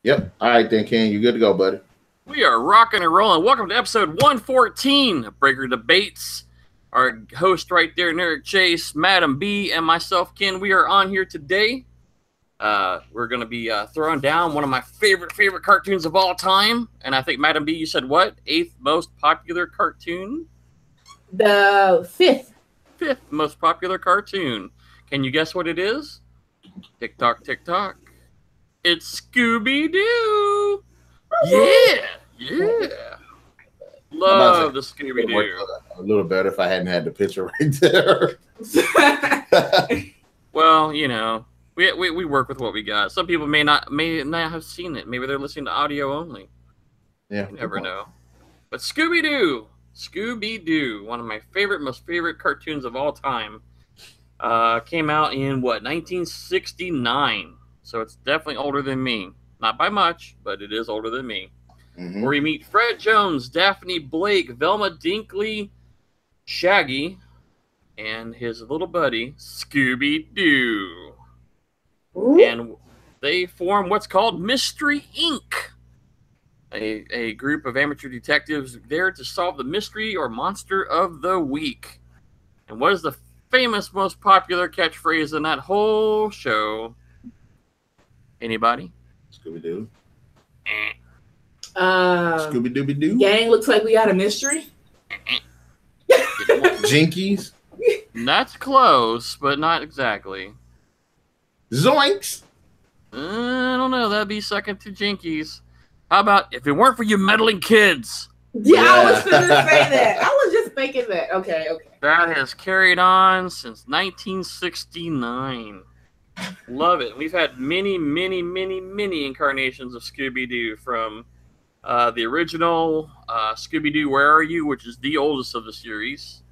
Yep. All right, then, Ken. You good to go, buddy. We are rocking and rolling. Welcome to episode 114 of Breaker Debates. Our host right there, Narik Chase, MademB, and myself, Ken. We are on here today. We're going to be throwing down one of my favorite cartoons of all time. And I think, MademB, you said what? 8th most popular cartoon? The 5th. 5th most popular cartoon. Can you guess what it is? Tick tock, tick tock. It's Scooby-Doo. Yeah. Love the Scooby-Doo. A little better if I hadn't had the picture right there. Well, you know, we work with what we got. Some people may not have seen it. Maybe they're listening to audio only. Yeah, you never know. But Scooby-Doo, one of my most favorite cartoons of all time, came out in 1969. So it's definitely older than me. Not by much, but it is older than me. Mm-hmm. Where we meet Fred Jones, Daphne Blake, Velma Dinkley, Shaggy, and his little buddy, Scooby-Doo. And they form what's called Mystery Inc., a group of amateur detectives there to solve the mystery or monster of the week. And what is the famous, most popular catchphrase in that whole show? Anybody? Scooby-Doo. Scooby-Dooby-Doo. Gang, looks like we got a mystery. Jinkies. That's close, but not exactly. Zoinks. I don't know. That'd be second to Jinkies. How about if it weren't for you meddling kids? Yeah, I was going to say that. I was just thinking that. Okay. That has carried on since 1969. Love it. We've had many incarnations of Scooby-Doo, from the original Scooby-Doo Where Are You?, which is the oldest of the series,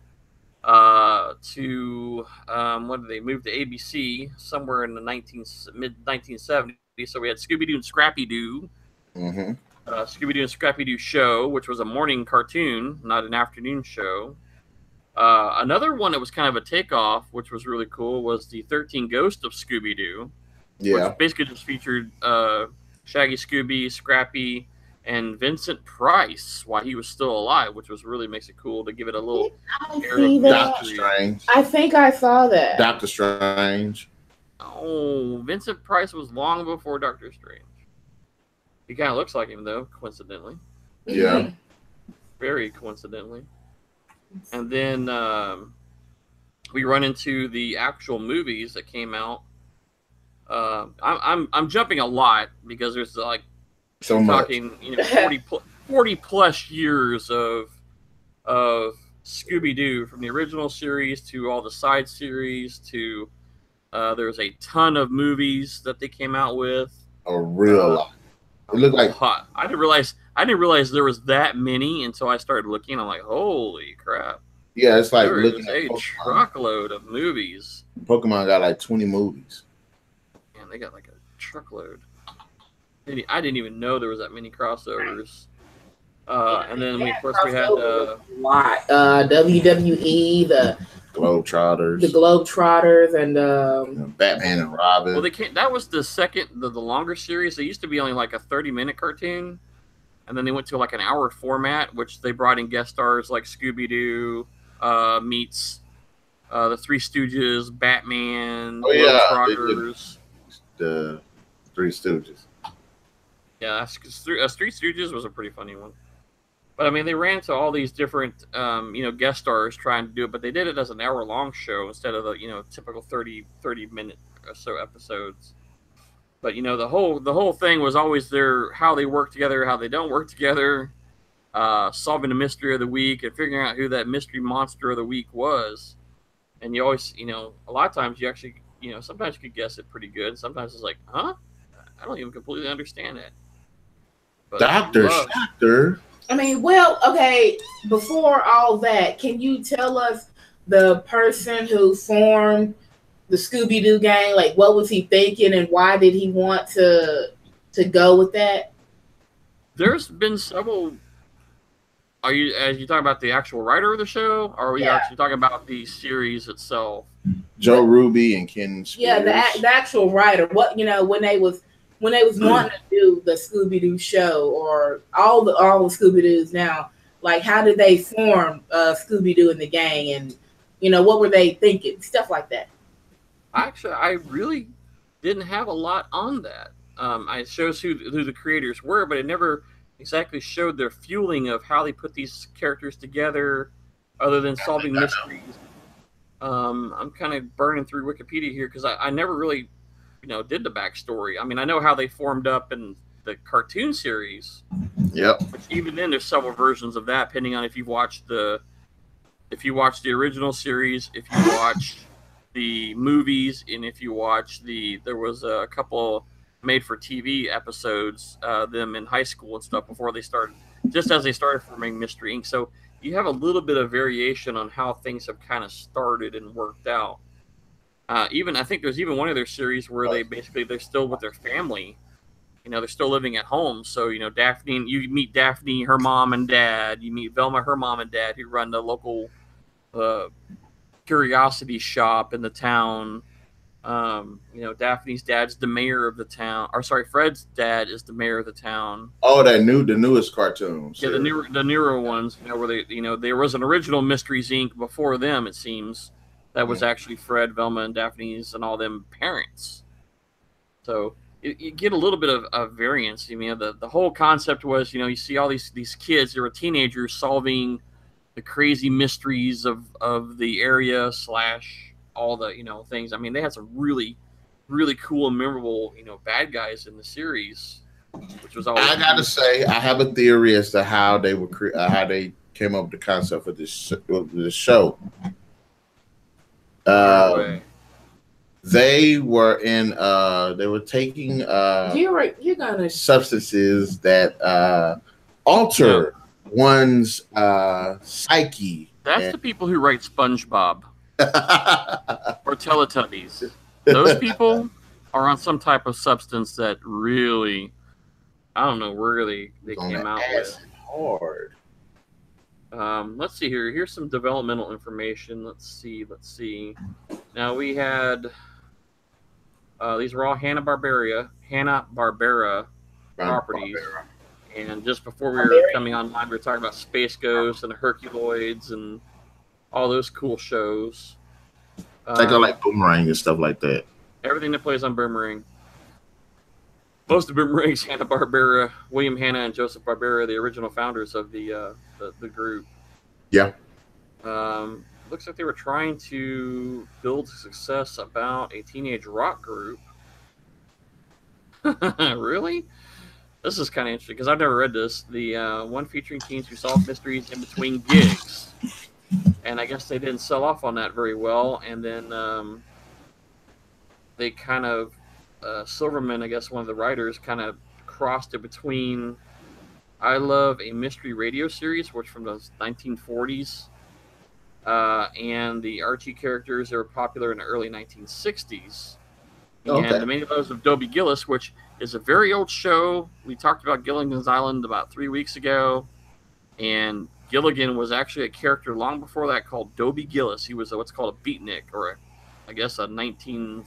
to what did they move to ABC somewhere in the mid-1970s. So we had Scooby-Doo and Scrappy-Doo. Mm-hmm. Scooby-Doo and Scrappy-Doo Show, which was a morning cartoon, not an afternoon show. Another one that was kind of a takeoff, which was really cool, was the 13 Ghosts of Scooby-Doo. Yeah. Which basically just featured Shaggy, Scooby, Scrappy, and Vincent Price while he was still alive, which really makes it cool to give it a little air of Doctor Strange. I think I saw that. Doctor Strange. Oh, Vincent Price was long before Doctor Strange. He kind of looks like him, though, coincidentally. Yeah. Very coincidentally. And then we run into the actual movies that came out. I'm jumping a lot because there's like so talking, 40 plus years of Scooby-Doo, from the original series to all the side series to there's a ton of movies that they came out with. A real lot. It looked like hot. I didn't realize there was that many until I started looking. I'm like, holy crap! Yeah, it's like looking at a truckload of movies. Pokemon got like 20 movies. Man, they got like a truckload. I didn't even know there was that many crossovers. And then we had WWE, the Globetrotters, and Batman and Robin. Well, that was the second, the longer series. They used to be only like a 30-minute cartoon, and then they went to like an hour format, which they brought in guest stars like Scooby-Doo meets the Three Stooges, Batman, Globetrotters. The Three Stooges. Yeah, Three Stooges was a pretty funny one. But I mean, they ran to all these different, guest stars trying to do it, but they did it as an hour-long show instead of the, typical 30-minute or so episodes. But the whole thing was always how they work together, how they don't work together, solving the mystery of the week, and figuring out who that mystery monster of the week was. And you always, a lot of times you actually, sometimes you could guess it pretty good. Sometimes it's like, huh? I don't even completely understand it. But Dr. Shachter. I mean, well, okay, before all that, can you tell us the person who formed the Scooby-Doo gang? Like, what was he thinking, and why did he want to go with that? There's been several. Are you talking about the actual writer of the show, or are we actually talking about the series itself? Joe Ruby and Ken Spears. Yeah, the actual writer. What, when they was when they was wanting to do the Scooby-Doo show or all the Scooby-Doos now, like how did they form Scooby-Doo and the gang, and what were they thinking, stuff like that. Actually, I really didn't have a lot on that. It shows who the creators were, but it never exactly showed their fueling of how they put these characters together, other than solving mysteries. I'm kind of burning through Wikipedia here because I never really, did the backstory. I mean, I know how they formed up in the cartoon series. Yep. Which even then, there's several versions of that, depending on if you watched the original series, if you watch the movies, and if you watch there was a couple made-for-TV episodes, them in high school and stuff before they started, just as they started forming Mystery Inc. So you have a little bit of variation on how things have kind of started and worked out. I think there's even one of their series where they're still with their family. They're still living at home. So, Daphne, you meet Daphne, her mom and dad. You meet Velma, her mom and dad, who run the local curiosity shop in the town. Daphne's dad's the mayor of the town. Or sorry, Fred's dad is the mayor of the town. Oh, the newest cartoons. Yeah, the newer ones. Where there was an original Mysteries Inc. before them. It seems that was actually Fred, Velma, and Daphne's and all them parents. So you get a little bit of variance. The whole concept was, you see all these kids, they were teenagers solving the crazy mysteries of the area / all the things. I mean, they had some really, really cool and memorable bad guys in the series, which was always. I gotta say, I have a theory as to how they were how they came up with the concept for this show. They were taking you're gonna substances that alter one's psyche. That's the people who write SpongeBob or Teletubbies. Those people are on some type of substance that really, I don't know where they came out with. Hard. Let's see here. Here's some developmental information. Let's see. Now we had these were all Hanna-Barbera properties. And just before we were coming online, we were talking about Space Ghost and the Herculoids and all those cool shows. Like Boomerang and stuff like that. Everything that plays on Boomerang. Most of Boomerang's Hanna-Barbera, William Hanna and Joseph Barbera, the original founders of the group. Yeah. Looks like they were trying to build success about a teenage rock group. Really? This is kind of interesting because I've never read this. The one featuring teens who solve mysteries in between gigs. And I guess they didn't sell off on that very well. And then they kind of, Silverman, I guess one of the writers, kind of crossed it between I Love a Mystery Radio series, which from the 1940s, and the Archie characters that were popular in the early 1960s. Okay. And the Many Loves of Dobie Gillis, which is a very old show. We talked about Gilligan's Island about 3 weeks ago. And Gilligan was actually a character long before that called Dobie Gillis. He was what's called a beatnik, or I guess a 1940s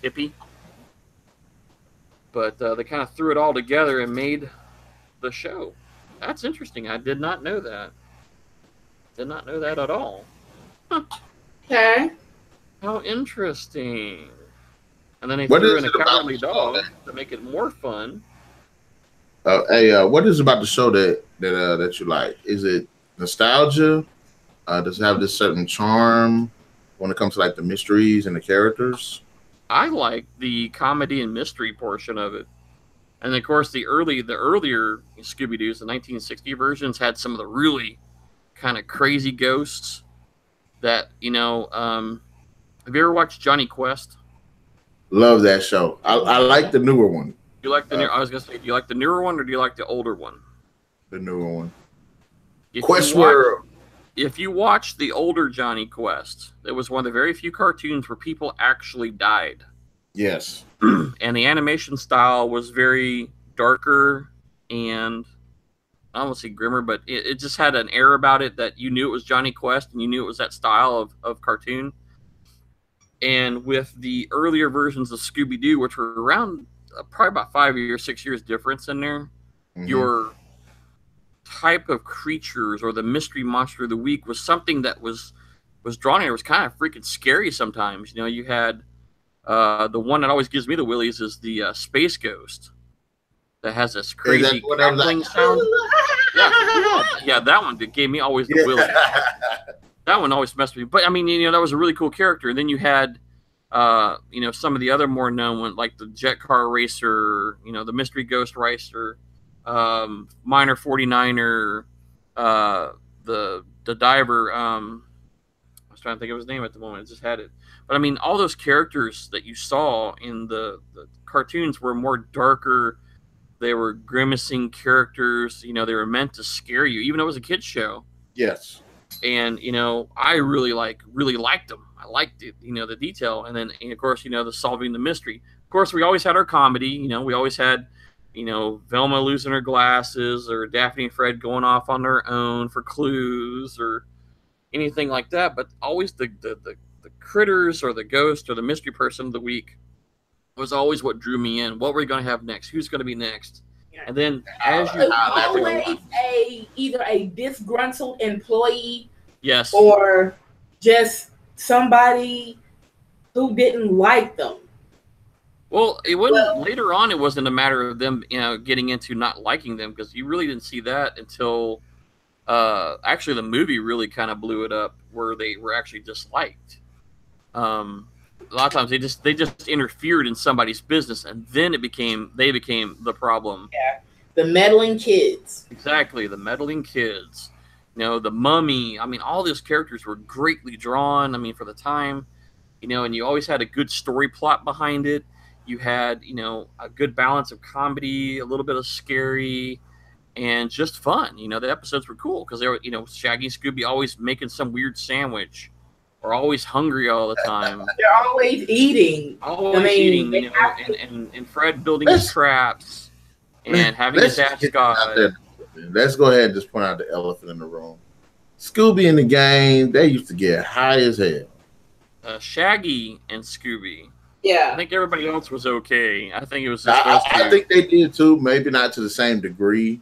hippie. But they kind of threw it all together and made the show. That's interesting. I did not know that. Did not know that at all. Huh. Okay. How interesting. And then they threw in a cowardly dog to make it more fun. What is it about the show that you like? Is it nostalgia? Does it have this certain charm when it comes to like the mysteries and the characters? I like the comedy and mystery portion of it. And of course the earlier Scooby-Doo's, the 1960 versions, had some of the really kind of crazy ghosts that, have you ever watched Johnny Quest? Love that show. I like the newer one. You like the I was gonna say, do you like the newer one or do you like the older one? The newer one. If you watch the older Johnny Quest, it was one of the very few cartoons where people actually died. Yes. And the animation style was very darker and I don't want to say grimmer, but it just had an air about it that you knew it was Johnny Quest and you knew it was that style of cartoon. And with the earlier versions of Scooby-Doo, which were around probably about 5 years, 6 years difference in there, your type of creatures or the mystery monster of the week was something that was drawn in. It was kind of freaking scary sometimes. You know, you had the one that always gives me the willies is the space ghost that has this crazy crackling sound. Yeah, that one that gave me always the willies. That one always messed with me. But I mean, you know, that was a really cool character. And then you had you know, some of the other more known ones like the Jet Car Racer, you know, the Mystery Ghost Racer, Miner 49er, the diver. I was trying to think of his name at the moment. I just had it. But I mean, all those characters that you saw in the cartoons were more darker. They were grimacing characters. You know, they were meant to scare you, even though it was a kid's show. Yes. And you know, I really liked them. I liked it, you know, the detail, and then of course, you know, the solving the mystery. Of course, we always had our comedy. You know, we always had, you know, Velma losing her glasses, or Daphne and Fred going off on their own for clues, or anything like that. But always the critters or the ghost or the mystery person of the week was always what drew me in. What were we going to have next? Who's going to be next? And then as you always either a disgruntled employee, yes, or just somebody who didn't like them. Well, it wasn't later on. It wasn't a matter of them, you know, getting into not liking them, because you really didn't see that until actually the movie really kind of blew it up, where they were actually disliked. A lot of times they just interfered in somebody's business, and then they became the problem. Yeah, the meddling kids. Exactly, the meddling kids. You know, the Mummy. I mean, all those characters were greatly drawn. I mean, for the time, you know, and you always had a good story plot behind it. You had, you know, a good balance of comedy, a little bit of scary, and just fun. You know, the episodes were cool because they were, you know, Shaggy and Scooby always making some weird sandwich, or always hungry all the time. They're always eating. Eating, you know, and Fred building his traps and having his ascot. Let's go ahead and just point out the elephant in the room. Scooby in the game, they used to get high as hell. Shaggy and Scooby. Yeah. I think everybody else was okay. I think it was just I think they did too, maybe not to the same degree.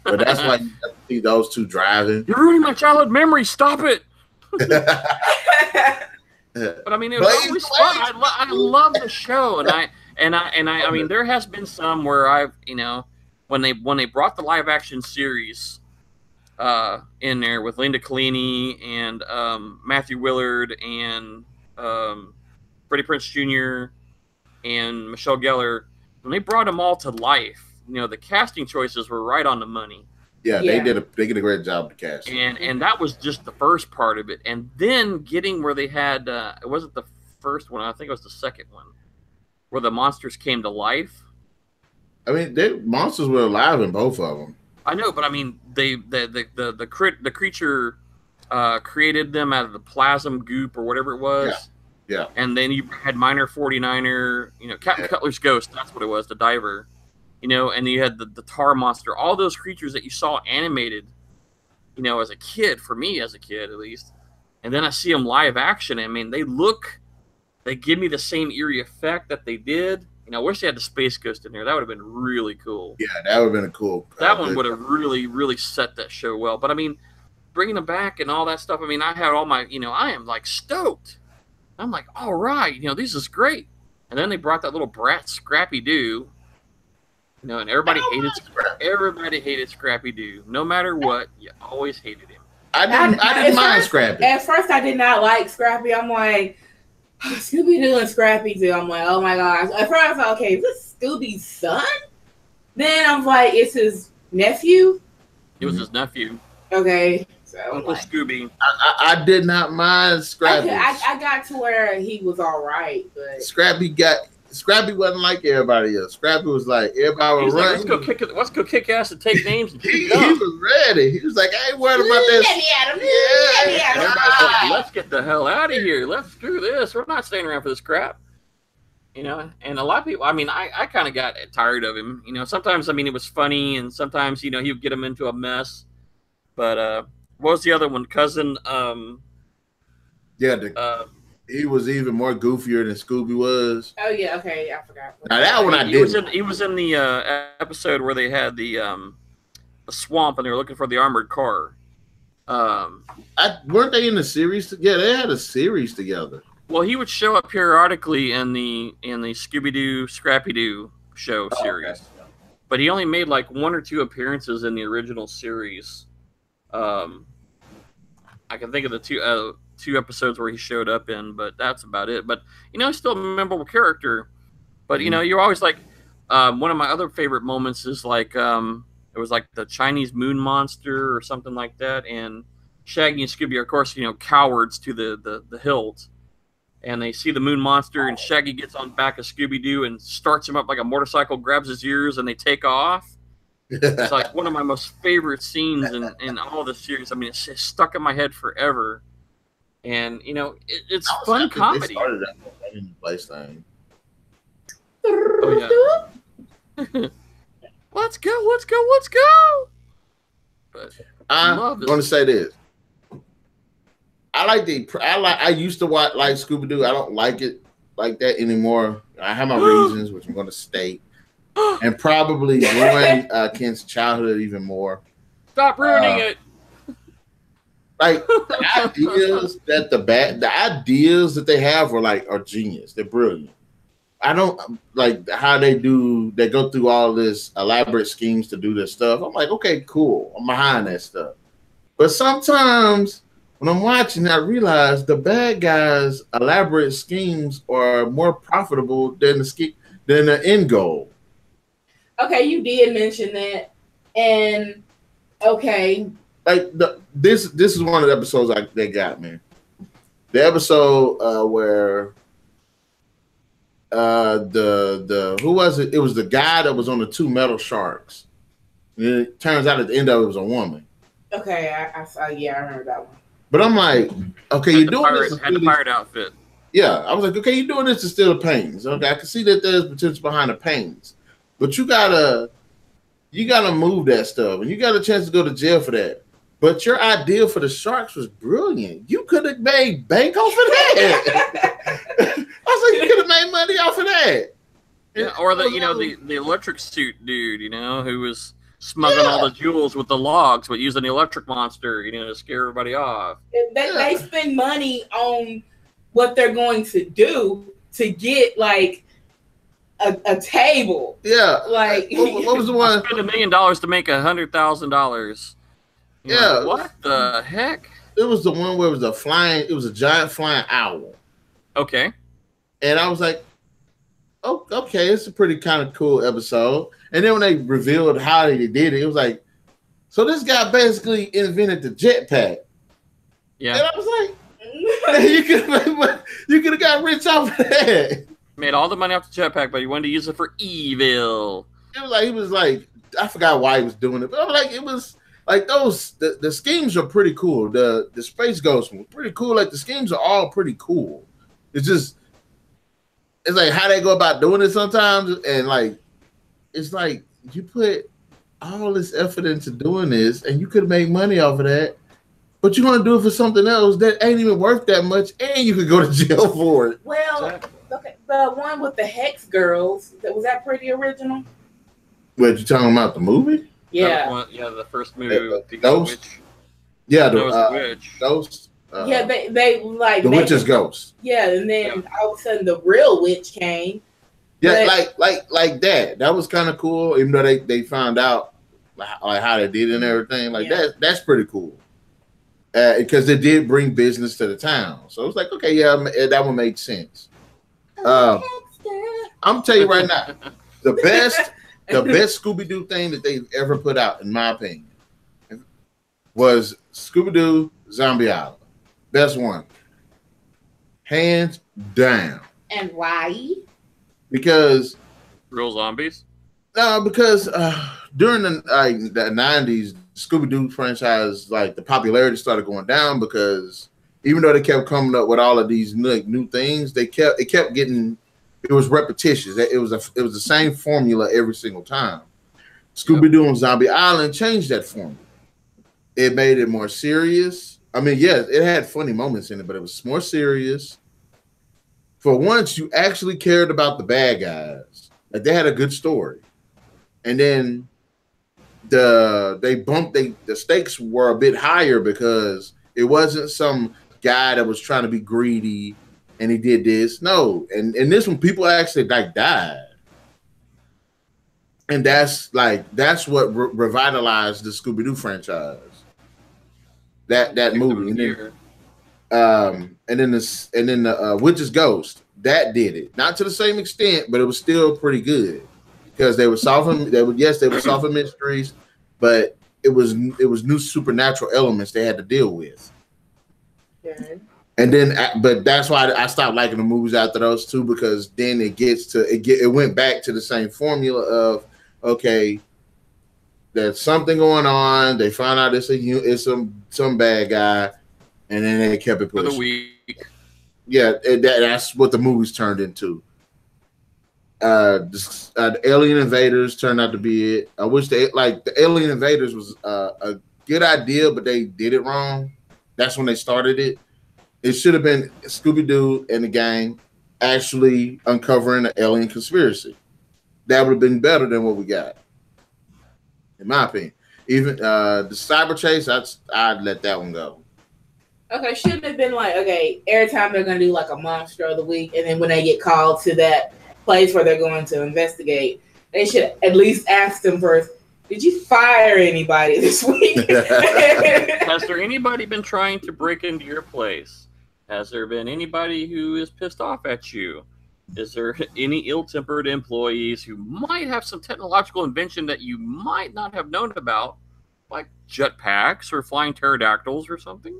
But that's why you have to see those two driving. You're ruining my childhood memory. Stop it. But I mean, it was always fun. I love the show, and I mean, there has been some where I've, you know, when they brought the live action series in there with Linda Collini and Matthew Willard and Freddie Prinze Jr. and Michelle Gellar, when they brought them all to life, you know, the casting choices were right on the money. Yeah, they did a great job with the cast. And that was just the first part of it. And then getting where they had, it wasn't the first one, I think it was the second one, where the monsters came to life. I mean, monsters were alive in both of them. I know, but I mean, the creature created them out of the plasm goop or whatever it was. Yeah. And then you had Miner 49er, you know, Captain Cutler's ghost, that's what it was, the diver. You know, and you had the tar monster, all those creatures that you saw animated, you know, as a kid, for me as a kid at least. And then I see them live action. I mean, they give me the same eerie effect that they did. You know, I wish they had the Space Ghost in there. That would have been really cool. Yeah, that would have been a cool. That one would have really, really set that show well. But I mean, bringing them back and all that stuff, I mean, I had all my, you know, I am like stoked. I'm like, all right, you know, this is great. And then they brought that little brat Scrappy-Doo. You know, and everybody hated Scrappy-Doo. No matter what, you always hated him. I didn't mind Scrappy. At first, I did not like Scrappy. I'm like, Scooby-Doo and Scrappy-Doo. I'm like, oh my gosh. At first, I was like, okay, is this Scooby's son? Then I'm like, it's his nephew? It was his nephew. Okay. So, Uncle Scooby. I did not mind Scrappy. I got to where he was all right, but Scrappy wasn't like everybody else. Scrappy was like, everybody was running. Like, let's go kick ass and take names. And he was ready. He was like, I ain't worried about this. Everybody's like, let's get the hell out of here. Let's do this. We're not staying around for this crap. You know, and a lot of people, I mean, I kind of got tired of him. You know, sometimes, I mean, it was funny, and sometimes, you know, he would get him into a mess. But what was the other one? Cousin, yeah, he was even more goofier than Scooby was. Oh yeah, okay, I forgot. Now that one I didn't. He was in the episode where they had the swamp and they were looking for the armored car. Weren't they in the series? Yeah, they had a series together. Well, he would show up periodically in the Scooby-Doo, Scrappy-Doo show series. Okay. But he only made like 1 or 2 appearances in the original series. I can think of the two episodes where he showed up in, but that's about it. But he's still a memorable character. But you're always like, one of my other favorite moments is like it was like the Chinese moon monster or something like that, and Shaggy and Scooby are, of course, cowards to the hilt. And they see the moon monster, and Shaggy gets on back of Scooby-Doo and starts him up like a motorcycle, grabs his ears, and they take off. It's like one of my most favorite scenes in all the series. I mean, it's stuck in my head forever. And, it's fun comedy. They started that in the place thing. Oh, yeah. Let's go. But I'm going to say this. I used to watch like Scooby-Doo. I don't like it like that anymore. I have my reasons, which I'm going to state, and probably ruin Ken's childhood even more. Stop ruining it. Like the ideas that they have are genius. They're brilliant. I don't like how they go through all this elaborate schemes to do this stuff. I'm like, okay, cool. I'm behind that stuff. But sometimes when I'm watching, I realize the bad guys' elaborate schemes are more profitable than the end goal. Okay, you did mention that, and okay, like this is one of the episodes they got, man. The episode where who was it? It was the guy that was on the 2 metal sharks. And it turns out at the end of it was a woman. Okay, I remember that one. But I'm like, okay, you're doing this. Had the pirate outfit. Yeah, I was like, okay, you're doing this to steal the paintings. Okay, I can see that there's potential behind the paintings, but you gotta move that stuff, and you got a chance to go to jail for that. But your idea for the sharks was brilliant. You could have made bank off of that. I was like, you could have made money off of that. Yeah, or the electric suit dude, who was smuggling all the jewels with the logs, but using the electric monster, to scare everybody off. They spend money on what they're going to do to get like a table. Yeah, like what was the one? Spend $1 million to make $100,000. Yeah, like, what the heck? It was the one where it was a giant flying owl. Okay, and I was like, oh, okay, it's a pretty kind of cool episode. And then when they revealed how they did it, it was like, so this guy basically invented the jetpack. Yeah. And I was like, you could have got rich off of that. Made all the money off the jetpack, but he wanted to use it for evil. He was like, I forgot why he was doing it, but I was like, it was like the schemes are pretty cool. The Space Ghost was pretty cool. Like the schemes are all pretty cool. It's like how they go about doing it sometimes, and like it's like you put all this effort into doing this, and you could have made money off of that, but you're gonna do it for something else that ain't even worth that much, and you could go to jail for it. Well, okay, the one with the Hex Girls, was that pretty original? What, you talking about the movie? Yeah, the first movie with the Ghost. witch. Yeah, the witch. Ghost. Yeah, they like the witch's ghost. Yeah, and then all of a sudden the real witch came. Yeah, like that. That was kind of cool, even though they found out like how they did it and everything. Like that's pretty cool. Because they did bring business to the town, so it was like, okay, yeah, that one made sense. I'm telling you right now, the best Scooby-Doo thing that they've ever put out, in my opinion, was Scooby-Doo Zombie Island. Best one, hands down. And why? Because real zombies. No, because during the 90s, Scooby-Doo franchise, like the popularity started going down because even though they kept coming up with all of these new things, it kept getting, it was repetitious. It was the same formula every single time. Scooby-Doo and Zombie Island changed that formula. It made it more serious. I mean, yes, it had funny moments in it, but it was more serious. for once, you actually cared about the bad guys. Like they had a good story, and then the stakes were a bit higher because it wasn't some guy that was trying to be greedy and he did this. No, and this one people actually like died, and that's what revitalized the Scooby-Doo franchise. That movie, and then the Witch's Ghost that did it, not to the same extent, but it was still pretty good because they were solving mysteries, but it was new supernatural elements they had to deal with. Okay. And then, but that's why I stopped liking the movies after those two, because then it went back to the same formula of, okay, there's something going on. They found out it's some bad guy, and then they kept it pushing. For the week. Yeah, that's what the movies turned into. The Alien Invaders turned out to be it. I wish the Alien Invaders was a good idea, but they did it wrong. That's when they started it. It should have been Scooby-Doo and the gang actually uncovering the alien conspiracy. That would have been better than what we got, in my opinion. Even the cyber chase, I'd let that one go. Okay, shouldn't have been like, okay, every time they're going to do like a monster of the week, and then when they get called to that place where they're going to investigate, they should at least ask them first, did you fire anybody this week? Has there anybody been trying to break into your place? Has there been anybody who is pissed off at you? Is there any ill-tempered employees who might have some technological invention that you might not have known about, like jetpacks or flying pterodactyls or something?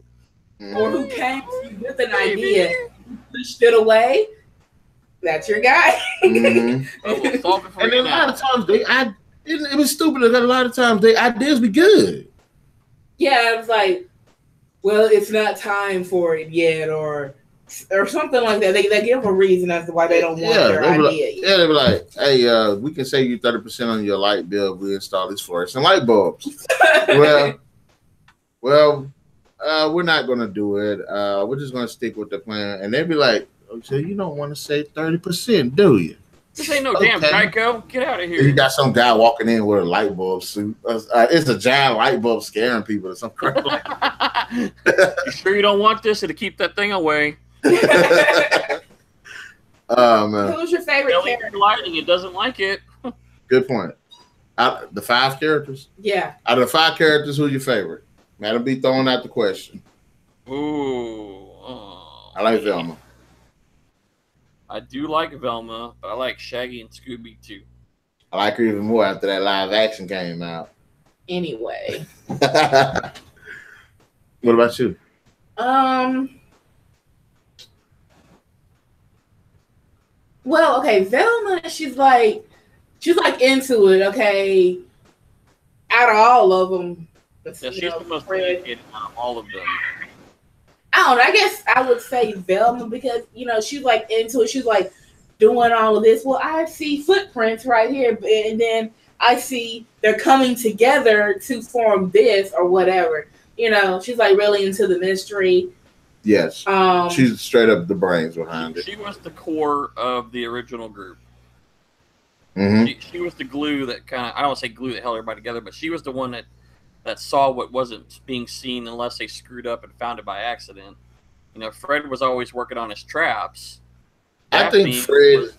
Or who came to you with an idea, pushed it away? That's your guy. Mm-hmm. We'll solve it for and you a now. lot of times it was stupid. A lot of times their ideas be good. Yeah, it was like, well, it's not time for it yet, or something like that. They give a reason as to why they don't want their idea yet. Yeah, they be like, hey, we can save you 30% on your light bill if we install these fluorescent light bulbs. well, we're not going to do it. We're just going to stick with the plan. And they'd be like, so you don't want to save 30%, do you? This ain't no damn Geico. Get out of here. You got some guy walking in with a light bulb suit. It's a giant light bulb scaring people or something. You sure you don't want this to keep that thing away? Man. Who's your favorite character? Lighting, it doesn't like it. Good point. The 5 characters? Yeah. Out of the 5 characters, who's your favorite? MademB throwing out the question. Ooh. I like Velma. I do like Velma, but I like Shaggy and Scooby too. I like her even more after that live action came out. Anyway. What about you? Well, okay, Velma, she's like into it, okay. Out of all of them. Yeah, she's the most dedicated out of all of them. I don't know. I guess I would say Velma because, she's like into it. She's like doing all of this. Well, I see footprints right here. And then I see they're coming together to form this or whatever. She's like really into the mystery. Yes. She's straight up the brains behind it. She was the core of the original group. Mm-hmm. She was the glue that I don't want to say glue that held everybody together, but she was the one that saw what wasn't being seen unless they screwed up and found it by accident. Fred was always working on his traps. I think Fred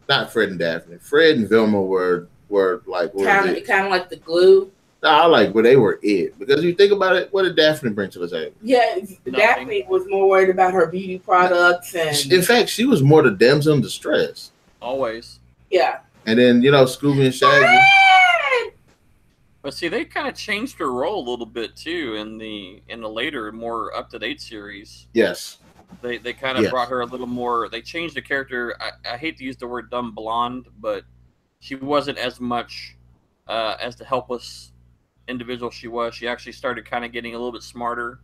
and Velma were like kind of like the glue. No, I like where they were it, because you think about it, what did Daphne bring to the table? Yeah, Daphne was more worried about her beauty products, and in fact, she was more the damsel in distress. Always. Yeah. And then Scooby and Shaggy. But see, they kind of changed her role a little bit too in the later, more up-to-date series. Yes. They kind of brought her a little more. They changed the character. I hate to use the word dumb blonde, but she wasn't as much as the helpless individual she was. She actually started kind of getting a little bit smarter.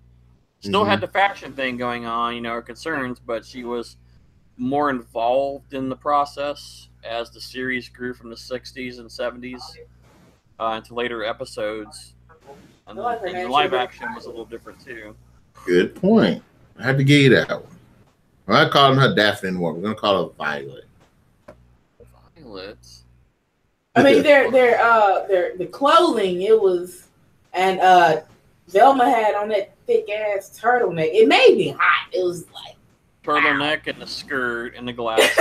Still had the faction thing going on, her concerns, but she was more involved in the process as the series grew from the 60s and 70s. Into later episodes. And the live action was a little different too. Good point. I had to give you that one. We're not calling her Daphne anymore. We're gonna call her Violet. Violet. I mean, the clothing it was, and Velma had on that thick ass turtleneck. It made me hot. It was like turtleneck and the skirt and the glasses,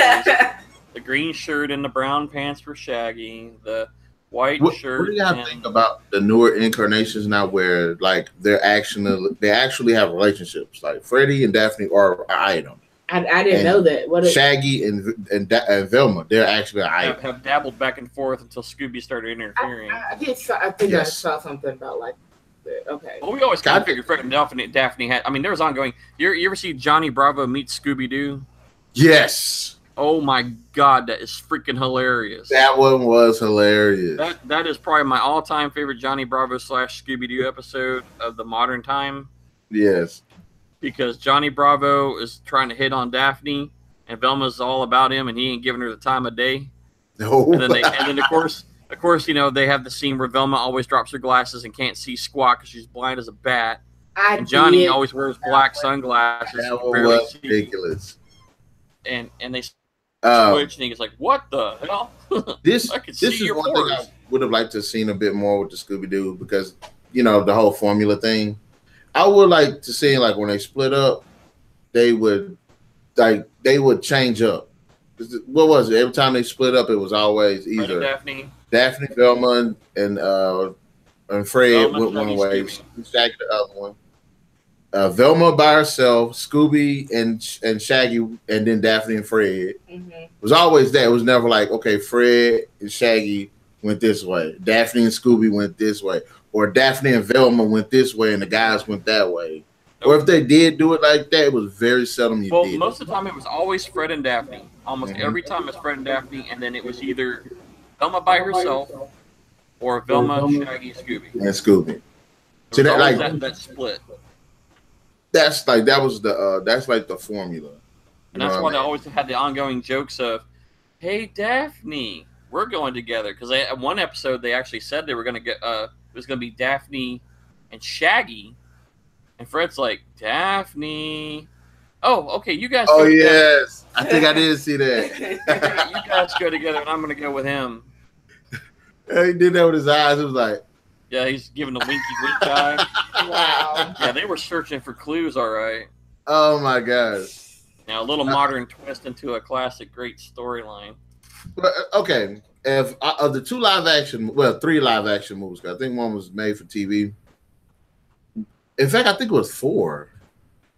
the green shirt and the brown pants for Shaggy, the white shirt. What do y'all think about the newer incarnations now, where like they actually have relationships? Like Freddy and Daphne are an item. I didn't know that. What Shaggy and Velma, they're actually an item. Have dabbled back and forth until Scooby started interfering. I think I saw something about like that. Okay. Well, we always kind of figured Fred and Daphne had. I mean, there was ongoing. You ever see Johnny Bravo meet Scooby-Doo? Yes. Oh my God, that is freaking hilarious. That one was hilarious. That is probably my all-time favorite Johnny Bravo / Scooby-Doo episode of the modern time. Yes. Because Johnny Bravo is trying to hit on Daphne, and Velma's all about him, and he ain't giving her the time of day. No. And then of course, you know, they have the scene where Velma always drops her glasses and can't see squat because she's blind as a bat. And Johnny always wears black sunglasses. That one was ridiculous. And they switch, and he's like, "What the hell?" This is one thing I would have liked to have seen a bit more with the Scooby-Doo, because you know the whole formula thing. I would like to see, like, when they split up, they would change up. What was it? Every time they split up, it was always either Daphne, Velma, and Fred went one way, Shaggy the other one. Velma by herself, Scooby and Shaggy, and then Daphne and Fred. It was always that. It was never like, okay, Fred and Shaggy went this way, Daphne and Scooby went this way, or Daphne and Velma went this way and the guys went that way. Or if they did do it like that, it was very seldom you did. Most of the time it was always Fred and Daphne. Almost every time it was Fred and Daphne, and then it was either Velma by herself or Velma, Shaggy, Scooby. And Scooby. So that split. That's like the formula. And that's why they always had the ongoing jokes of, "Hey Daphne, we're going together." Because at one episode they actually said they were going to get it was going to be Daphne and Shaggy, and Fred's like, "Daphne, oh okay, you guys." Oh yes, I think I did see that. You guys go together, and I'm going to go with him. He did that with his eyes. It was like, yeah, he's giving a winky wink eye. Wow. Yeah, they were searching for clues, all right. Oh my gosh. Now a little modern twist into a classic, great storyline. Okay, if of the three live action movies, I think one was made for TV. In fact, I think it was 4.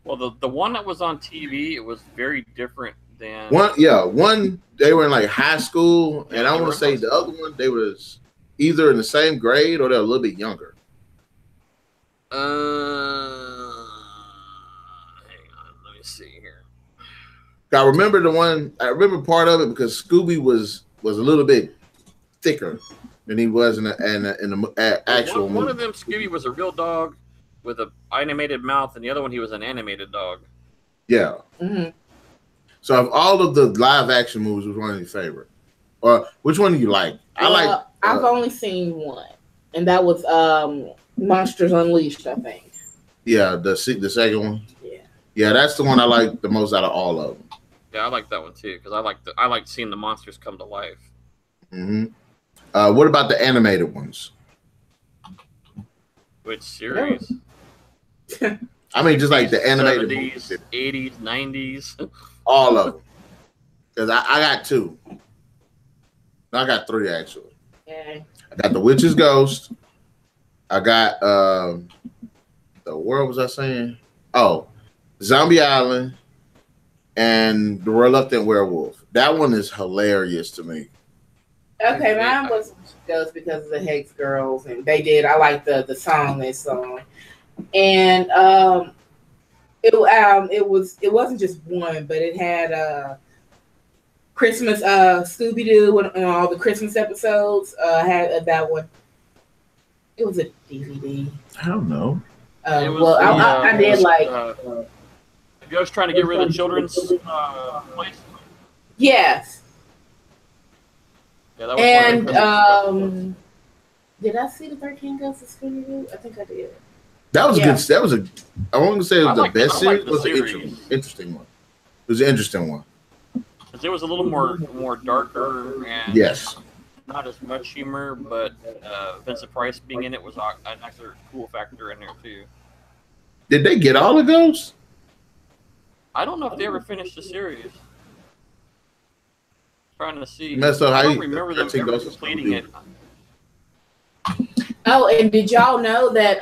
Well, the one that was on TV, it was very different than one. Yeah, one they were in like high school, and I want to say the other one they was either in the same grade or they're a little bit younger. Hang on, let me see here. I remember part of it because Scooby was a little bit thicker than he was in the actual movie. One of them, Scooby, was a real dog with an animated mouth, and the other one, he was an animated dog. Yeah. Mm-hmm. So of all of the live action movies, which one is your favorite? Or which one do you like? I've only seen one, and that was Monsters Unleashed, I think. Yeah, the second one. Yeah, that's the one I like the most out of all of them. Yeah, I like that one too because I like seeing the monsters come to life. Mm-hmm. What about the animated ones? Which series? I mean, just like the animated 70s, movies. 80s, 90s. All of them. Because I got 2. No, I got 3 actually. Yeah. I got The Witch's Ghost. I got what was I saying? Oh, Zombie Island and The Reluctant Werewolf. That one is hilarious to me. Okay, mine was because of the Hex Girls, and I like the song they sung, and it wasn't just one, but it had Christmas Scooby-Doo and all the Christmas episodes had that one. It was a DVD. I don't know. I did like. Ghost trying to get rid of children's place. Yes. Yeah, that was did I see the 13 Ghosts of Scooby-Doo? I think I did. That was good. That was I want to say it was the best series. The was series. an interesting one. was an interesting one. It was a little more darker and Yes. not as much humor, but Vincent Price being in it was an extra cool factor in there too. Did they get all of those? I don't know if they ever finished the series. Trying to see. Messed up. I How don't you remember them ever completing it. Oh, and did y'all know that?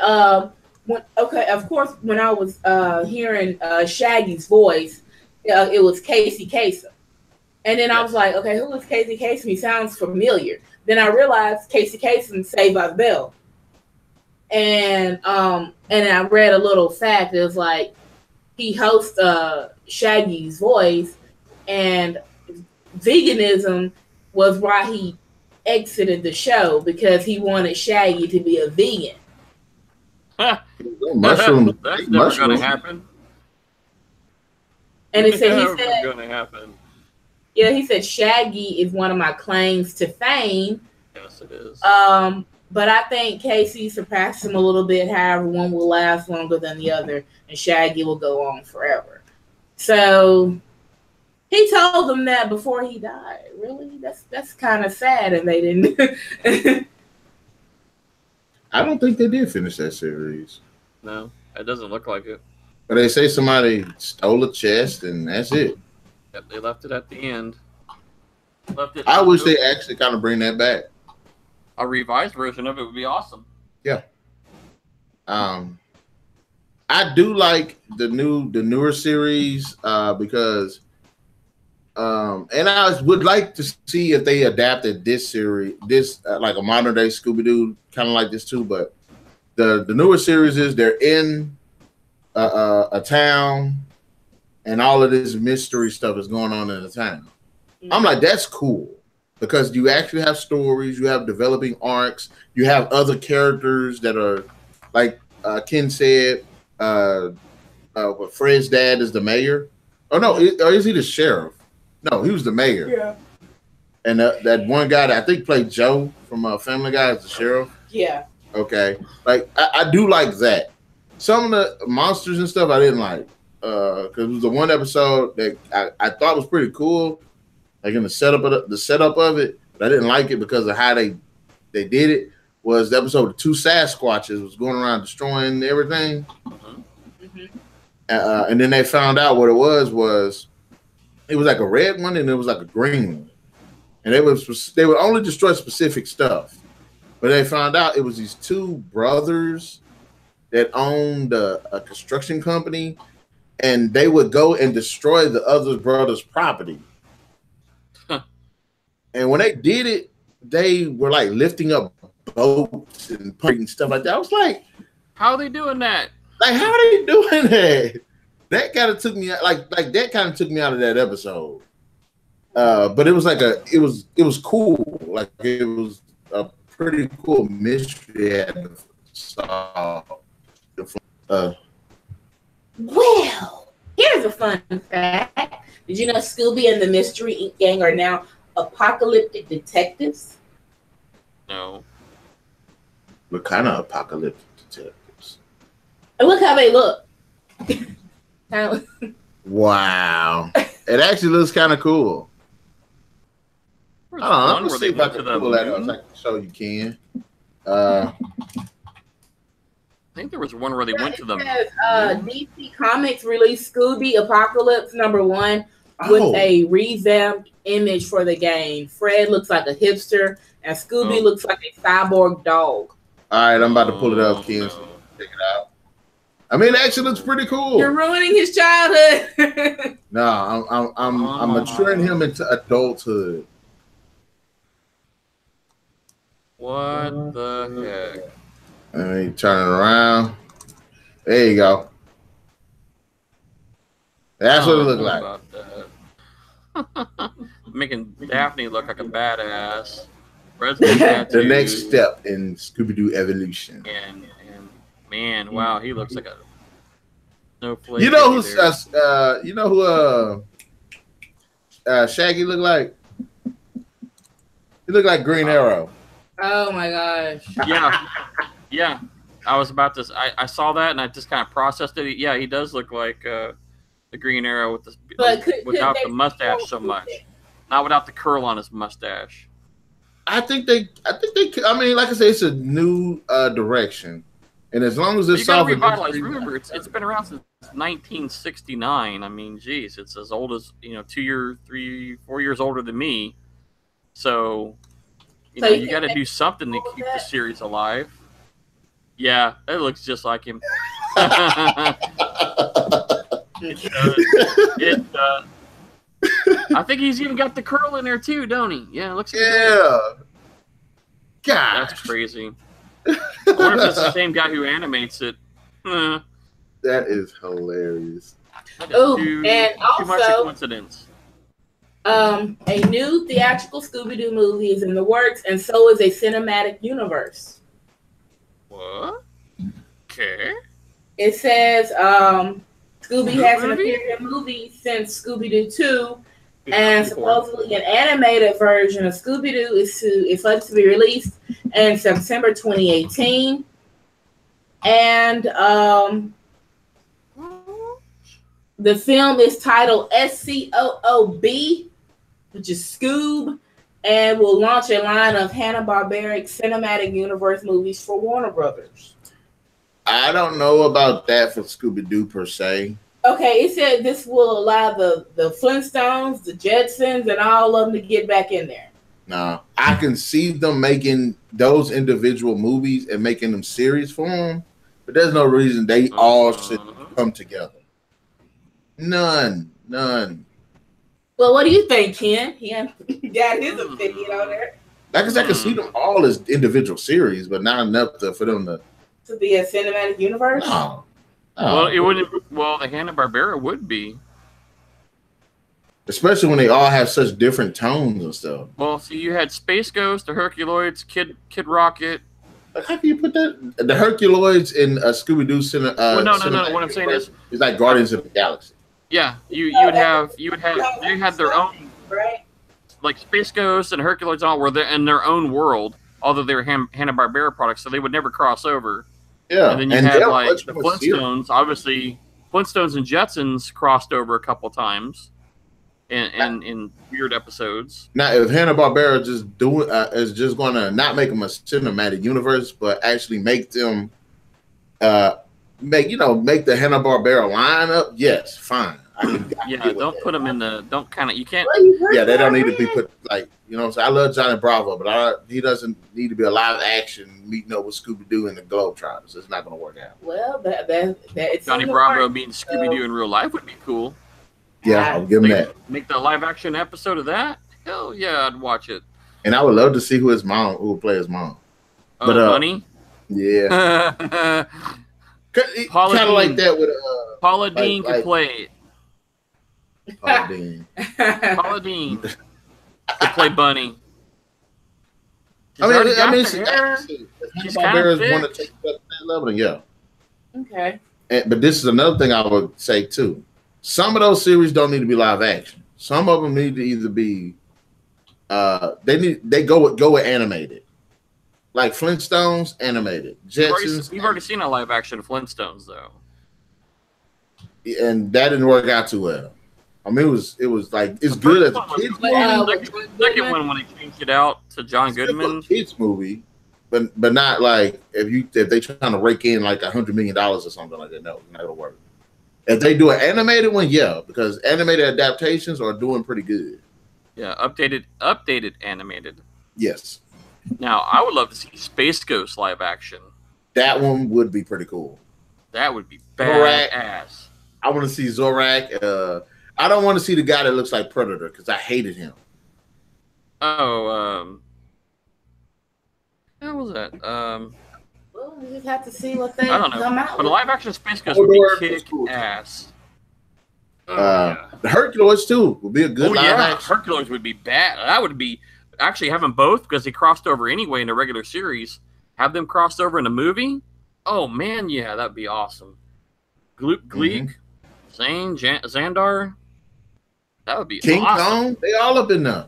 Of course, when I was hearing Shaggy's voice, it was Casey Kasem. And then I was like, okay, who is Casey Kasem? He sounds familiar. Then I realized Casey Kasem Saved by the Bell. And I read a little fact. It was like he hosts Shaggy's voice, and veganism was why he exited the show, because he wanted Shaggy to be a vegan. Mushrooms. That's never going to happen. And he said, going to happen. Yeah, he said Shaggy is one of my claims to fame. Yes, it is. But I think Casey surpassed him a little bit. However, one will last longer than the other, and Shaggy will go on forever. So he told them that before he died. Really, that's kind of sad, and they didn't. I don't think they did finish that series. No, it doesn't look like it. But they say somebody stole a chest, and that's it. Yep, they left it at the end. I wish they actually kind of bring that back. A revised version of it would be awesome. Yeah. I do like the newer series because and I would like to see if they adapted this series, like a modern day Scooby-Doo, kind of like this too. But the newer series is they're in a town, and all of this mystery stuff is going on in the town. I'm like, that's cool, because you actually have stories, you have developing arcs, you have other characters that are, like Ken said, Fred's dad is the mayor. Oh no, or is he the sheriff? No, he was the mayor. Yeah. And that one guy that I think played Joe from Family Guy is the sheriff. Yeah. Okay. Like I do like that. Some of the monsters and stuff I didn't like. Because it was the one episode that I thought was pretty cool. Like in the setup of it, but I didn't like it because of how they did it. Was the episode of two Sasquatches was going around destroying everything. Mm-hmm. And then they found out what it was it was like a red one and it was like a green one. And they would only destroy specific stuff. But they found out it was these two brothers that owned a construction company, and they would go and destroy the other brother's property. And when they did it, they were like lifting up boats and putting stuff like that. I was like, how are they doing that? Like, how are they doing that? That kind of took me out, like that kind of took me out of that episode. But it was like it was cool. Like it was a pretty cool mystery they had to solve. Well, here's a fun fact. Did you know Scooby and the Mystery Inc. Gang are now apocalyptic detectives? No. What kind of apocalyptic detectives? And look how they look. Wow. It actually looks kind of cool. I don't know. I'm going to see if I can pull that up so I can show you, Ken. I think there was one where they went to the DC Comics released Scooby Apocalypse #1 with a revamped image for the game. Fred looks like a hipster, and Scooby looks like a cyborg dog. All right, I'm about to pull it up, Ken. So check it out. I mean, it actually looks pretty cool. You're ruining his childhood. No, I'm maturing him into adulthood. What the heck? Let me turn it around. There you go. That's what it looked like. Making Daphne look like a badass. The next step in Scooby-Doo evolution. And man, wow, he looks like a snowflake. You know who's Shaggy looked like? He looked like Green Arrow. Oh my gosh. Yeah. I was about to. I saw that and I just kind of processed it. Yeah, he does look like the Green Arrow with could without the they mustache so much, not without the curl on his mustache. I think they. I mean, like I say, it's a new direction, and as long as it's You got to solving, revitalize. Remember, it's been around since 1969. I mean, geez, it's as old as 3, 4 years older than me. So, you got to do something to keep the series alive. Yeah, it looks just like him. It does. I think he's even got the curl in there too, don't he? Yeah, it looks like God, that's crazy. I wonder if it's the same guy who animates it. That is hilarious. And too much also, coincidence. a new theatrical Scooby-Doo movie is in the works, and so is a cinematic universe. What? Okay. It says Scooby hasn't appeared in movies since Scooby-Doo 2, and supposedly an animated version of Scooby-Doo is slated to be released in September 2018. And the film is titled SCOOB, which is Scoob, and will launch a line of Hanna-Barbera cinematic universe movies for Warner Brothers. I don't know about that for Scooby-Doo per se. Okay, it said this will allow the Flintstones, the Jetsons, and all of them to get back in there. Nah, I can see them making those individual movies and making them series for them, but there's no reason they all should come together. None. Well, what do you think, Ken? He got his opinion on there. Like I said, I can see them all as individual series, but not enough for them to be a cinematic universe. No. Well, it wouldn't. Well, the Hanna-Barbera would be, especially when they all have such different tones and stuff. Well, see, you had Space Ghost, the Herculoids, Kid Rocket. How can you put that? The Herculoids in a Scooby-Doo no. What I'm saying is, it's like Guardians of the Galaxy. Yeah, you would have they had their own, right? Like Space Ghost and Herculoids and all were in their own world, although they were Hanna-Barbera products, so they would never cross over. Yeah, and then you had like the Flintstones. Obviously, Flintstones and Jetsons crossed over a couple times, in weird episodes. Now, if Hanna-Barbera is just going to not make them a cinematic universe, but actually make them, make the Hanna-Barbera lineup, yes, fine. Don't put them in the. Don't kind of. You can't. Yeah, they don't need to be put like. You know what I'm saying? I love Johnny Bravo, but he doesn't need to be a live action meeting up with Scooby-Doo and the Globetrotters. It's not going to work out. Well, that Johnny Bravo meeting Scooby-Doo in real life would be cool. Yeah, I'll give him that. Make the live action episode of that? Hell yeah, I'd watch it. And I would love to see who will play his mom. Bunny? Yeah. Kind of like that with Paula Deen could play it. Paula Deen. Paula Deen could play Bunny. She's kind of want to take that level, yeah. Okay. But this is another thing I would say too. Some of those series don't need to be live action. Some of them need to either be they go with animated. Like Flintstones, animated. Jetsons. We've already seen a live action Flintstones though. And that didn't work out too well. I mean, it was like it's good as a kids movie. The second one when they changed it out to John Goodman. Kids movie, but not like if they trying to rake in like $100 million or something like that. No, it's not gonna work. If they do an animated one, yeah, because animated adaptations are doing pretty good. Yeah, updated animated. Yes. Now, I would love to see Space Ghost live action. That one would be pretty cool. That would be badass. I want to see Zorak. I don't want to see the guy that looks like Predator because I hated him. Oh, how was that? Well, we just have to see what they come out with. But a live action Space Ghost would be kick ass. The Herculoids too would be a good live action. Herculoids would be bad. That would be actually having both because they crossed over anyway in the regular series. Have them crossed over in a movie? Oh man, yeah, that'd be awesome. Gleek, Zane, Xandar. That would be King awesome. Kong. They all up in there.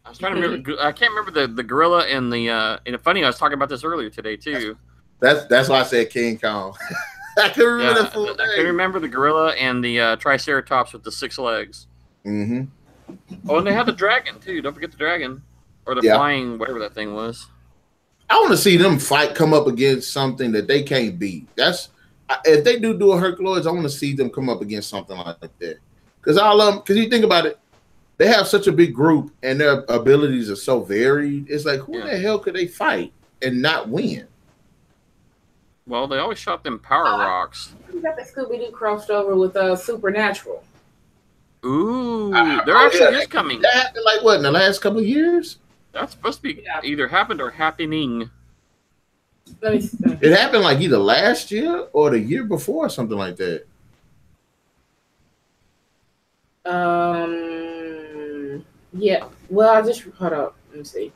I was trying to remember. I can't remember the gorilla and the. And funny, I was talking about this earlier today too. That's why I said King Kong. I couldn't remember Yeah, that full I can name. remember the gorilla and the Triceratops with the 6 legs. Mm-hmm. Oh, and they had the dragon too. Don't forget the dragon, or the Yeah. flying whatever that thing was. I want to see them come up against something that they can't beat. That's if they do a Herculoids, I want to see them come up against something like that. Because you think about it, they have such a big group and their abilities are so varied. It's like, who the hell could they fight and not win? Well, they always shot them power rocks. You got the Scooby-Doo crossed over with Supernatural. Ooh, they're actually just coming. That happened like what in the last couple of years? That's supposed to be either happened or happening. It happened like either last year or the year before, something like that. Yeah. Well, I just hold up. Let me see.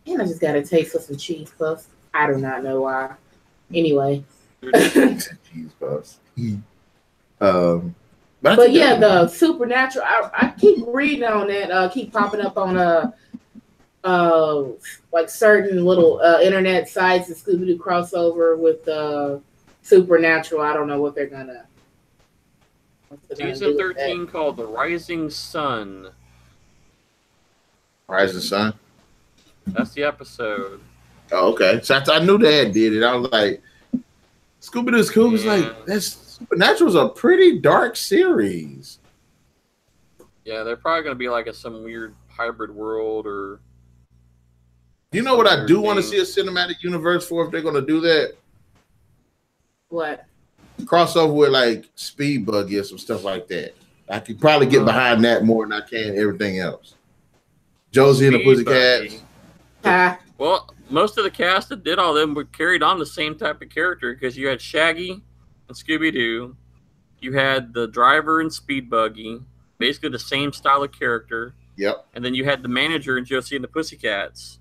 And I just got a taste for some cheese puffs. I do not know why. Anyway. Cheese puffs. But yeah, the Supernatural. I keep reading on that. Keep popping up on like certain little internet sites. The Scooby-Doo crossover with Supernatural. I don't know what they're gonna. Season 13 called The Rising Sun. Rising Sun? That's the episode. Oh, okay. So I knew Dad did it. I was like, Scooby-Doo's cool. It's like, Supernatural's a pretty dark series. Yeah, they're probably going to be like some weird hybrid world or... You know what I do want to see a cinematic universe for if they're going to do that? What? Crossover with like Speed Buggy or some stuff like that. I could probably get behind that more than I can everything else. Josie and the Pussycats. Well, most of the cast that did all them were carried on the same type of character because you had Shaggy and Scooby-Doo. You had the driver and Speed Buggy, basically the same style of character. Yep. And then you had the manager and Josie and the Pussycats.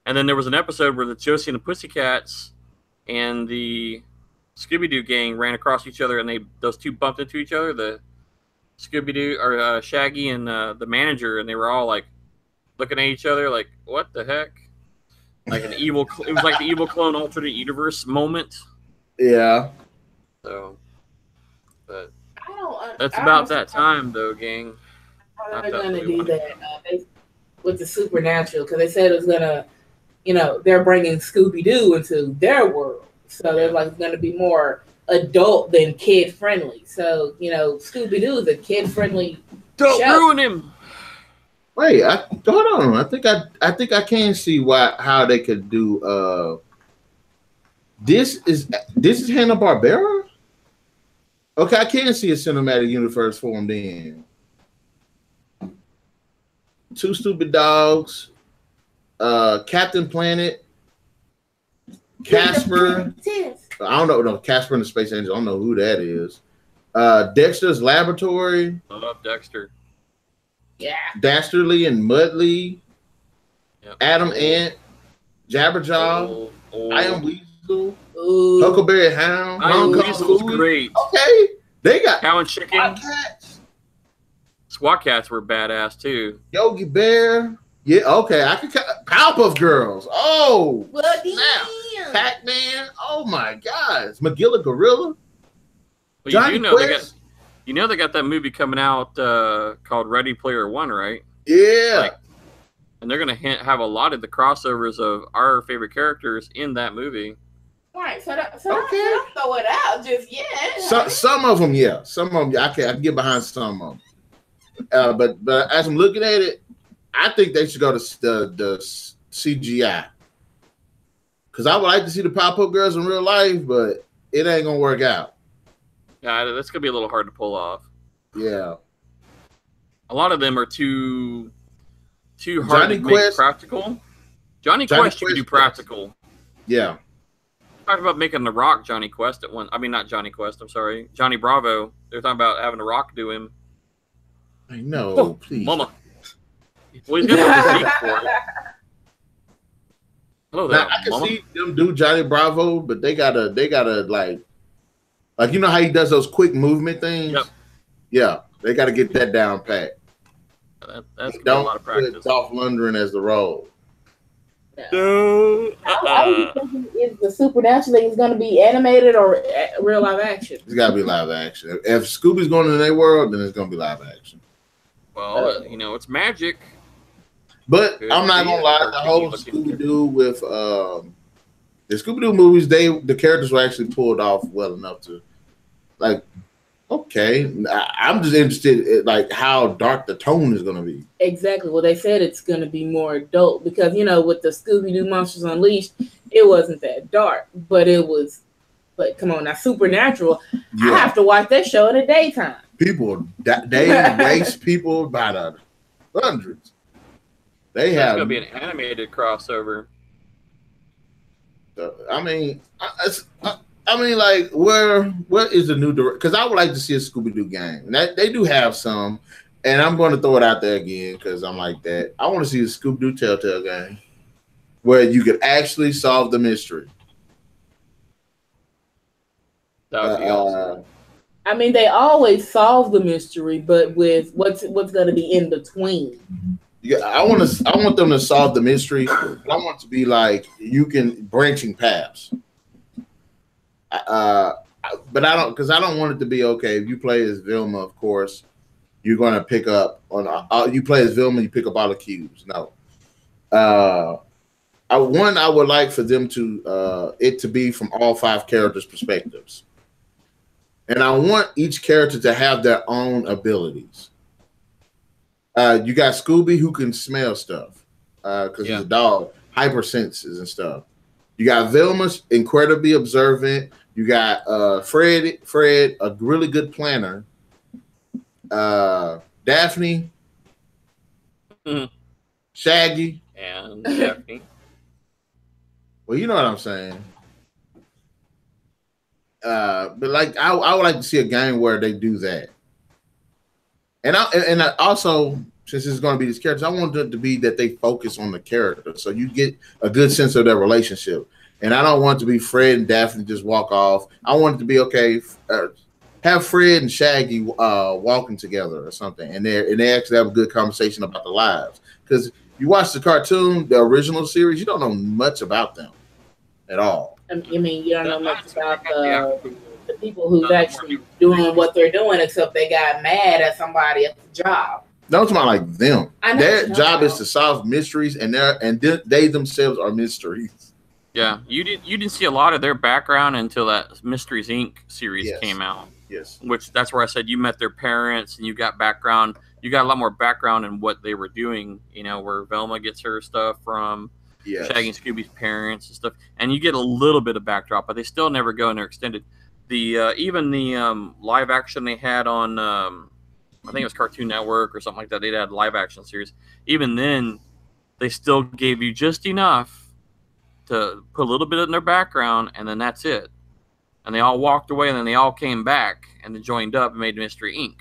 And then there was an episode where the Josie and the Pussycats and the Scooby-Doo gang ran across each other, and those two bumped into each other. The Scooby-Doo or Shaggy and the manager, and they were all like looking at each other, like, "What the heck?" Like an evil. It was like the evil clone alternate universe moment. Yeah. So, but that's about that time, though, gang. How they're gonna do that with the Supernatural? Because they said it was gonna, they're bringing Scooby-Doo into their world. So they're like going to be more adult than kid friendly. So Scooby-Doo is a kid friendly. Don't ruin him. Wait, hold on. I think I can see how they could do. This is Hanna-Barbera. Okay, I can see a cinematic universe for them then. Two Stupid Dogs, Captain Planet. Casper, I don't know. No, Casper and the Space Angel. I don't know who that is. Dexter's Laboratory. I love Dexter. Yeah. Dastardly and Mudley. Yep. Adam Ant. Jabberjaw. I Am Weasel. Huckleberry Hound. I Am Weasel was great. Okay, they got Cow and Chicken. SWAT Cats were badass too. Yogi Bear. Yeah, okay. I could Powerpuff Girls. Oh, snap. Pac-Man. Oh my gosh. Magilla Gorilla. Well, Johnny Quest. They got that movie coming out called Ready Player One, right? Yeah. And they're gonna have a lot of the crossovers of our favorite characters in that movie. Right. So don't throw it out just yet. Some of them, yeah. Some of them, I can get behind some of them. But as I'm looking at it, I think they should go to the CGI. Because I would like to see the Pop-Up Girls in real life, but it ain't going to work out. Yeah, that's going to be a little hard to pull off. Yeah. A lot of them are too hard to make practical. Johnny Quest you can do practical. Yeah. Talked about making The Rock Johnny Quest at one. I mean, not Johnny Quest, I'm sorry. Johnny Bravo. They were talking about having The Rock do him. I know, please. Mama. Well, he's got the physique for it. Hello there, I can see them do Johnny Bravo, but they gotta like you know how he does those quick movement things. Yep. Yeah, they gotta get that down pat. That's a lot of practice. Dolph Lundgren as the role. No. I was thinking, is the supernatural thing going to be animated or real live action? It's got to be live action. If Scooby's going to their world, then it's going to be live action. Well, you know, it's magic. But I'm not gonna lie, the whole Scooby-Doo with the Scooby-Doo movies, the characters were actually pulled off well enough to, like, okay. I'm just interested in like how dark the tone is gonna be. Exactly. Well, they said it's gonna be more adult because you know with the Scooby-Doo Monsters Unleashed, it wasn't that dark, but it was. But come on now, Supernatural. Yeah. I have to watch that show in the daytime. People, they waste people by the hundreds. It's gonna be an animated crossover. I mean, like, where is the new director? Because I would like to see a Scooby-Doo game. They do have some, and I'm going to throw it out there again because I'm like that. I want to see a Scooby-Doo Telltale game where you could actually solve the mystery. That would be awesome. I mean, they always solve the mystery, but with what's going to be in between. Yeah, I want them to solve the mystery. But I want it to be like you can branching paths. But I don't want it to be okay. If you play as Velma, of course, you're going to pick up on. You play as Velma, you pick up all the cues. No. I would like for them to it to be from all 5 characters' perspectives, and I want each character to have their own abilities. You got Scooby who can smell stuff because he's a dog, hypersenses and stuff. You got Velma, incredibly observant. You got Fred, a really good planner. Daphne, Shaggy, and Daphne. Well, you know what I'm saying. But like, I would like to see a game where they do that. And I also, since it's going to be these characters, I want it to be that they focus on the character, so you get a good sense of their relationship. And I don't want it to be Fred and Daphne just walk off. I want it to be okay. Have Fred and Shaggy walking together or something, and they actually have a good conversation about their lives. Because you watch the cartoon, the original series, you don't know much about them at all. I mean, you don't know much about the people who's actually doing what they're doing, except they got mad at somebody at the job. Don't talk about like them. Their job is to solve mysteries, and they themselves are mysteries. Yeah, you didn't see a lot of their background until that Mysteries Inc. series came out. Yes, that's where I said you met their parents and you got background. You got a lot more background in what they were doing. You know, where Velma gets her stuff from. Shaggy and Scooby's parents and stuff, and you get a little bit of backdrop, but they still never go in their extended. Even the live action they had on, I think it was Cartoon Network or something like that. They had live action series. Even then, they still gave you just enough to put a little bit in their background, and then that's it. And they all walked away, and then they all came back and then joined up and made Mystery Inc.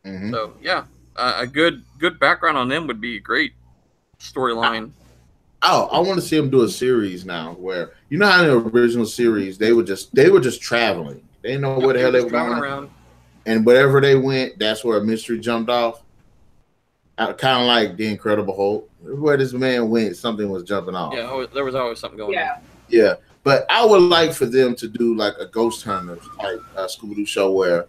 Mm-hmm. So yeah, a good background on them would be a great storyline. I want to see them do a series now where, you know how in the original series they were just traveling. They didn't know where the hell they were going around. And wherever they went, that's where a mystery jumped off. Kind of like The Incredible Hulk. Where this man went, something was jumping off. Yeah, there was always something going on. Yeah. But I would like for them to do like a Ghost Hunters type Scooby-Doo show where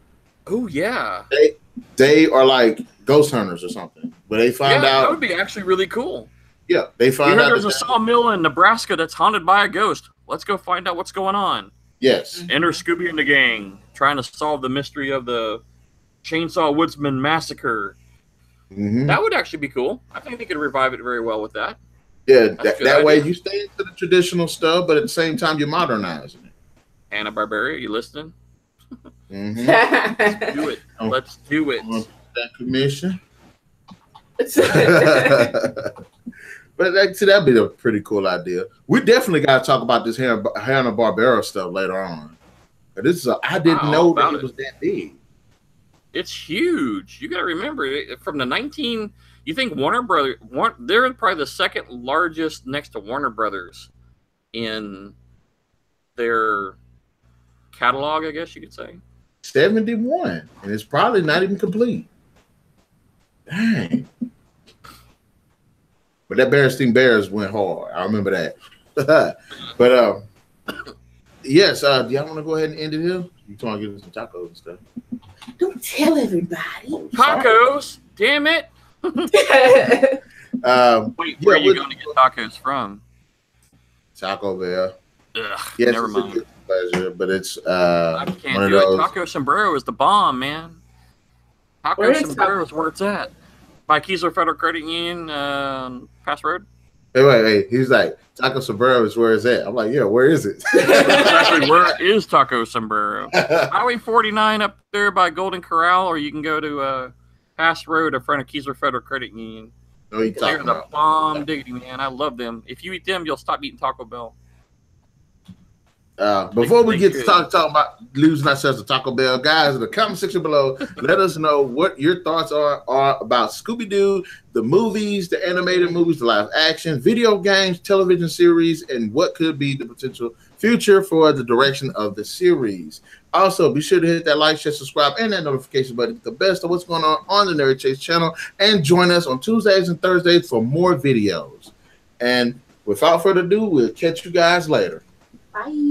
they are like ghost hunters or something. But they find out that would be actually really cool. Yeah, they find out there's a sawmill in Nebraska that's haunted by a ghost. Let's go find out what's going on. Yes. Enter Scooby and the gang, trying to solve the mystery of the Chainsaw Woodsman Massacre. Mm-hmm. That would actually be cool. I think they could revive it very well with that. Yeah, that way you stay into the traditional stuff, but at the same time you're modernizing it. Hanna-Barbera, you listening? Mm-hmm. Let's do it. Let's do it. That commission. But that'd be a pretty cool idea. We definitely got to talk about this Hanna-Barbera stuff later on. I didn't know that it was that big. It's huge. You got to remember, from the you think Warner Brothers, they're probably the second largest next to Warner Brothers in their catalog, I guess you could say. 71, and it's probably not even complete. Dang. But that Berenstein Bears went hard. I remember that. But yes, do y'all want to go ahead and end it here? You want to get some tacos and stuff? Don't tell everybody. Tacos? Damn it! Wait, where are you going to get tacos from? Taco Bell. Ugh, Yes, never mind. Pleasure, but it's I can't do it. Taco Sombrero is the bomb, man. Taco Sombrero is where it's at. By Keysler Federal Credit Union, Pass Road. Wait. He's like, Taco Sombrero is where it's at. I'm like, yeah, where is it? Exactly, where is Taco Sombrero? Highway 49 up there by Golden Corral, or you can go to Pass Road in front of Keysler Federal Credit Union. No, you They're the bomb diggity, man. I love them. If you eat them, you'll stop eating Taco Bell. Before we get to talk about losing ourselves to Taco Bell, guys, in the comment section below, let us know what your thoughts are about Scooby-Doo, the movies, the animated movies, the live action, video games, television series, and what could be the potential future for the direction of the series. Also, be sure to hit that like, share, subscribe, and that notification button to get the best of what's going on the Narik Chase channel, and join us on Tuesdays and Thursdays for more videos. And without further ado, we'll catch you guys later. Bye.